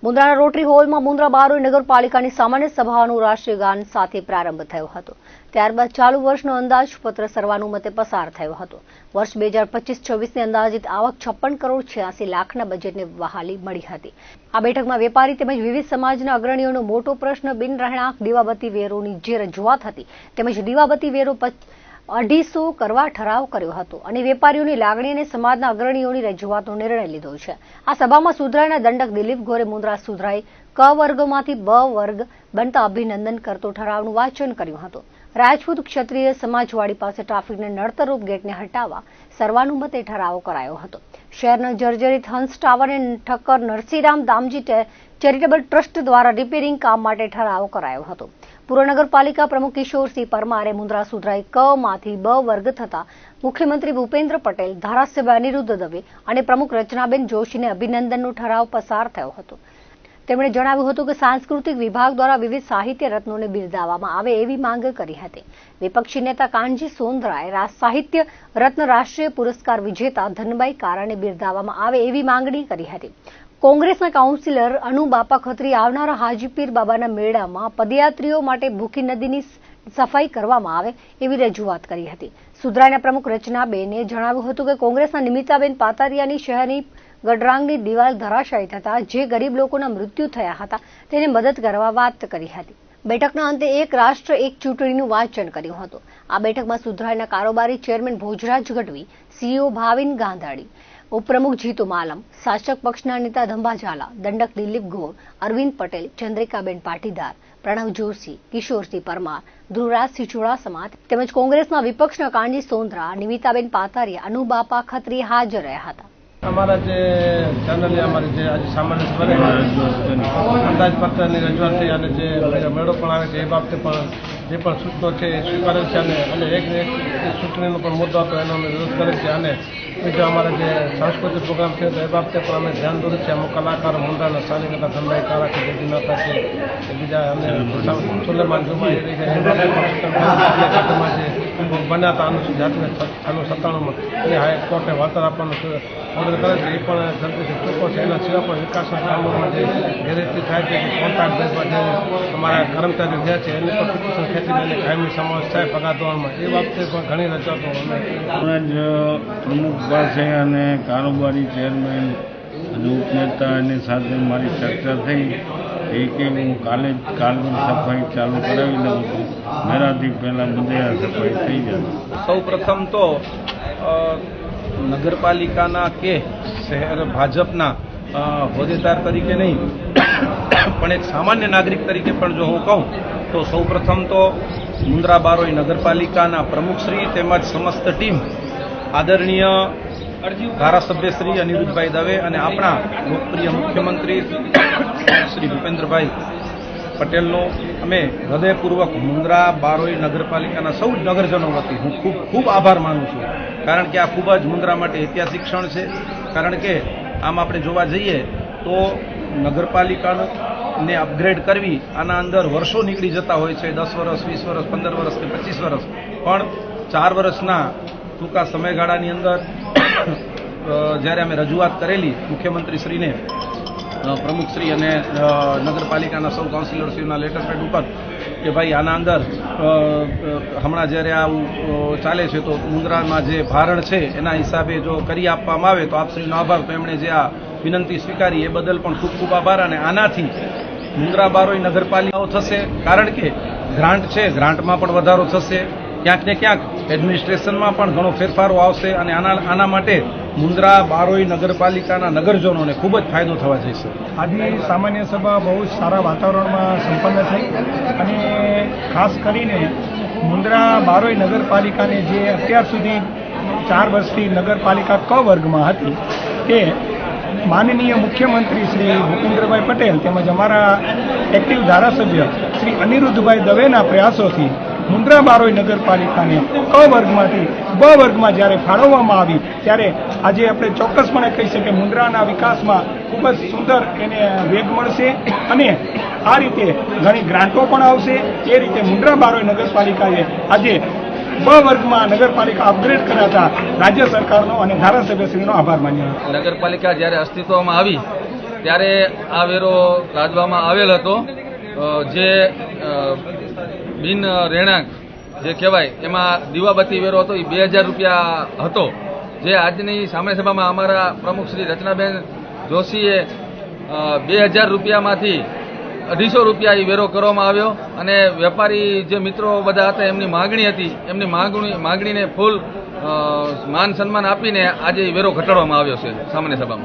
મુન્દ્રાના rotary હોલમાં મુન્દ્રા બારોઈ નગરપાલિકાની સામાન્ય સભાનું રાષ્ટ્રીય ગાન સાથે પ્રારંભ થયો હતો। ત્યારબાદ ચાલુ વર્ષનો અંદાજપત્ર સર્વાનુમતે પસાર થયો હતો। વર્ષ 2025-26ની અંદાજિત આવક 56 કરોડ 86 લાખના બજેટને બહાલી મળી હતી। આ બેઠકમાં વેપારી તેમજ વિવિધ સમાજના અગ્રણીઓનો મોટો પ્રશ્ન બિન રહેણાંક દીવાબત્તી વેરોની જે રજૂઆત હતી તેમજ દીવાબત્તી વેરો 250 કરવા ઠરાવ કર્યો હતો અને વેપારીઓની લાગણી અને સમાજના અગ્રણીઓની રજૂઆતનો નિર્ણય લીધો છે। આ સભામાં સુધરાઈના દંડક દિલીપ ગોરે મુન્દ્રા સુધરાઈ ક વર્ગમાંથી બ વર્ગ બનતા અભિનંદન કરતો ઠરાવનું વાંચન કર્યું હતું। રાજપૂત ક્ષત્રિય સમાજવાડી પાસે ટ્રાફિકને નડતરરૂપ ગેટને હટાવવા સર્વાનુમતે ઠરાવ કરાયો હતો। શહેરના જર્જરિત હંસ ટાવરને ઠક્કર નરસિંહરામ દામજી ચેરિટેબલ ટ્રસ્ટ દ્વારા રિપેરિંગ કામ માટે ઠરાવ કરાયો હતો। પૂર્વ નગરપાલિકા પ્રમુખ કિશોરસિંહ પરમારે મુન્દ્રા સુધરાઈ ક માંથી બ વર્ગ થતા મુખ્યમંત્રી ભૂપેન્દ્ર પટેલ, ધારાસભ્ય અનિરુદ્ધ દવે અને પ્રમુખ રચનાબેન જોશીને અભિનંદનનો ઠરાવ પસાર થયો હતો। તેમણે જણાવ્યું હતું કે સાંસ્કૃતિક વિભાગ દ્વારા વિવિધ સાહિત્ય રત્નોને બિરદાવવામાં આવે એવી માંગ કરી હતી। વિપક્ષી નેતા કાનજી સોંદરાએ સાહિત્ય રત્ન રાષ્ટ્રીય પુરસ્કાર વિજેતા ધનબાઈ કારાને બિરદાવવામાં આવે એવી માંગણી કરી હતી। કોંગ્રેસના કાઉન્સિલર અનુ બાપા ખત્રી આવનારા હાજીપીર બાબાના મેળામાં પદયાત્રીઓ માટે ભૂખી નદીની સફાઈ કરવામાં આવે એવી રજૂઆત કરી હતી। સુધરાઈના પ્રમુખ રચનાબેને જણાવ્યું હતું કે કોંગ્રેસના નિમિતાબેન પાતારિયાની શહેરની ગડરાંગની દિવાલ ધરાશાયી થતા જે ગરીબ લોકોના મૃત્યુ થયા હતા તેને મદદ કરવા વાત કરી હતી। બેઠકના અંતે એક રાષ્ટ્ર એક ચૂંટણીનું વાંચન કર્યું હતું। આ બેઠકમાં સુધરાઈના કારોબારી ચેરમેન ભોજરાજ ગઢવી, સીઈઓ ભાવિન ગાંધાડી, ઉપપ્રમુખ જીતુ માલમ, શાસક પક્ષના નેતા ધંબા ઝાલા, દંડક દિલીપ ગોર, અરવિંદ પટેલ, ચંદ્રિકાબેન પાટીદાર, પ્રણવ જોશી, કિશોરસિંહ પરમાર, ધ્રુવરાજસિંહ ચુડાસમા તેમજ કોંગ્રેસના વિપક્ષના કાનજી સોંદરા, નિમિતાબેન પાતારિયા, અનુ બાપા ખત્રી હાજર રહ્યા હતા। हमारा जो चैनल हमारे जो आज सामान्य सभा अंदाजपत्र की रजूआत थी और जो मेड़ो आए बाबते जे सूचनो है स्वीकारेल है एक चूंटणी मुद्दो तो एनो विरोध करे बीजो अमरा जो सांस्कृतिक प्रोग्राम थे तो बाबते अमे ध्यान दौर है। अमुक कलाकार मुंद्रा स्थानिक नेता धनभाई कारा के जयदी नाथा है बीजा अमे सुलेमान जुमाई बन्या था अनुसूचित जाति 97 में हाईकोर्टे वळतर आपवानो ऑर्डर करे ये जल्दी से चूको है। एना सिवाय पण विकासना कामों में गैररीति थाय छे कॉन्ट्राक्ट बेस पर अमरा कर्मचारी जे छे एने पर पिटिशन खेती ने कायमी समावेश थाय पगार धोरण में ए बाबते पण घणी रजूआतो प्रमुख પાસે અને કારોબારી ચેરમેન અને ઉપનેતા એની સાથે મારી ચર્ચા થઈ એ કે હું કાલની સફાઈ ચાલુ કરાવી દઉં છું। મેરાથી પહેલાં બધે આ સફાઈ થઈ જશે। સૌ પ્રથમ તો નગરપાલિકાના કે શહેર ભાજપના હોદ્દેદાર તરીકે નહીં પણ એક સામાન્ય નાગરિક તરીકે પણ જો હું કહું તો સૌ પ્રથમ તો મુન્દ્રા બારોઈ નગરપાલિકાના પ્રમુખશ્રી તેમજ સમસ્ત ટીમ આદરણીય ધારાસભ્ય શ્રી અનિરુદ્ધભાઈ દવે અને આપણા લોકપ્રિય મુખ્યમંત્રી શ્રી ભૂપેન્દ્રભાઈ પટેલનો અમે હૃદયપૂર્વક મુન્દ્રા બારોઈ નગરપાલિકાના સૌ નગરજનો વતી હું ખૂબ આભાર માનું છું। કારણ કે આ ખૂબ જ મુન્દ્રા માટે ઐતિહાસિક ક્ષણ છે। કારણ કે આમ આપણે જોવા જઈએ તો નગરપાલિકાને અપગ્રેડ કરવી આના અંદર વર્ષો નીકળી જતા હોય છે, 10 વર્ષ, 20 વર્ષ, 15 વર્ષ કે 25 વર્ષ, પણ 4 વર્ષના ટૂંકા સમયગાળાની અંદર જ્યારે અમે રજૂઆત કરેલી મુખ્યમંત્રીશ્રીને, પ્રમુખશ્રી અને નગરપાલિકાના સૌ કાઉન્સિલરશ્રીના લેટર પેડ ઉપર કે ભાઈ આના અંદર હમણાં જ્યારે આવું ચાલે છે તો મુન્દ્રામાં જે ભારણ છે એના હિસાબે જો કરી આપવામાં આવે તો આપશ્રીનો આભાર। તો એમણે જે આ વિનંતી સ્વીકારી એ બદલ પણ ખૂબ ખૂબ આભાર। અને આનાથી મુન્દ્રા બારોઈ નગરપાલિકાઓ થશે કારણ કે ગ્રાન્ટ છે, ગ્રાન્ટમાં પણ વધારો થશે, ક્યાંક ને ક્યાંક એડમિનિસ્ટ્રેશનમાં પણ ઘણો ફેરફારો આવશે અને આના માટે મુન્દ્રા બારોઈ નગરપાલિકાના નગરજનોને ખૂબ જ ફાયદો થવા જશે। આજની સામાન્ય સભા બહુ જ સારા વાતાવરણમાં સંપન્ન થઈ અને ખાસ કરીને મુન્દ્રા બારોઈ નગરપાલિકાને જે અત્યાર સુધી 4 વર્ષથી નગરપાલિકા ક વર્ગમાં હતી તે માનનીય મુખ્યમંત્રી શ્રી ભૂપેન્દ્રભાઈ પટેલ તેમજ અમારા એક્ટિવ ધારાસભ્ય શ્રી અનિરુદ્ધભાઈ દવેના પ્રયાસોથી મુન્દ્રા બારોઈ નગરપાલિકાને ક વર્ગમાંથી બ વર્ગમાં જ્યારે ફાળવવામાં આવી ત્યારે આજે આપણે ચોક્કસપણે કહી શકીએ મુન્દ્રાના વિકાસમાં ખૂબ જ સુંદર એને વેગ મળશે અને આ રીતે ઘણી ગ્રાન્ટો પણ આવશે। એ રીતે મુન્દ્રા બારોઈ નગરપાલિકાએ આજે બ વર્ગમાં નગરપાલિકા અપગ્રેડ કરાતા રાજ્ય સરકારનો અને ધારાસભ્યશ્રીનો આભાર માન્યો। નગરપાલિકા જ્યારે અસ્તિત્વમાં આવી ત્યારે આ વેરો લાદવામાં આવેલ હતો, જે બિન રહેણાંક જે કહેવાય એમાં દીવાબત્તી વેરો હતો એ 2000 રૂપિયા હતો, જે આજની સામાન્ય સભામાં અમારા પ્રમુખ શ્રી રચનાબેન જોશીએ 2000 રૂપિયામાંથી 250 રૂપિયા એ વેરો કરવામાં આવ્યો અને વેપારી જે મિત્રો બધા હતા એમની માગણી હતી, એમની માગણીને ફૂલ માન સન્માન આપીને આજે વેરો ઘટાડવામાં આવ્યો છે સામાન્ય સભામાં.